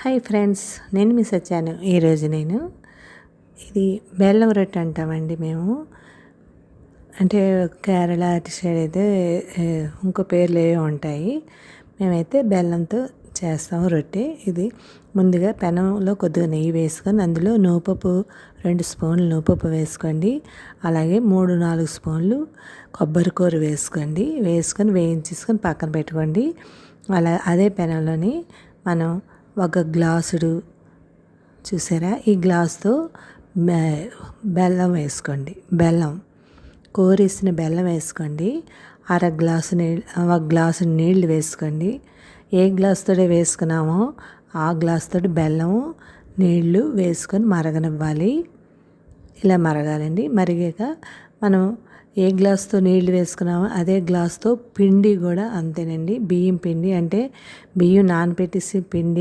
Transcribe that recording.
Hi friends, నేను miss వచ్చాను. ఈరోజు నేను ఇది బెల్లం రొట్టె అంటామండి మేము. అంటే కేరళ అటు సైడ్ అయితే ఇంకో పేర్లు ఏవో ఉంటాయి. మేమైతే బెల్లంతో చేస్తాము రొట్టె. ఇది ముందుగా పెనంలో కొద్దిగా నెయ్యి వేసుకొని అందులో నూపప్పు 2 స్పూన్లు నూపప్పు వేసుకోండి. అలాగే 3-4 స్పూన్లు కొబ్బరి కూర వేసుకోండి. వేసుకొని వేయించేసుకొని పక్కన పెట్టుకోండి. అదే పెనంలోని మనం ఒక గ్లాసుడు చూసారా, ఈ గ్లాస్తో బెల్లం వేసుకోండి. బెల్లం కోరేసిన బెల్లం వేసుకోండి. ఒక గ్లాసు నీళ్ళు వేసుకోండి. ఏ గ్లాస్ తోటి వేసుకున్నామో ఆ గ్లాస్ తోటి బెల్లము నీళ్ళు వేసుకొని మరగనివ్వాలి. ఇలా మరగాలండి. మరిగాక మనం ఏ గ్లాస్తో నీళ్ళు వేసుకున్నామో అదే గ్లాస్తో పిండి కూడా అంతేనండి. బియ్యం పిండి అంటే బియ్యం నానబెట్టేసి పిండి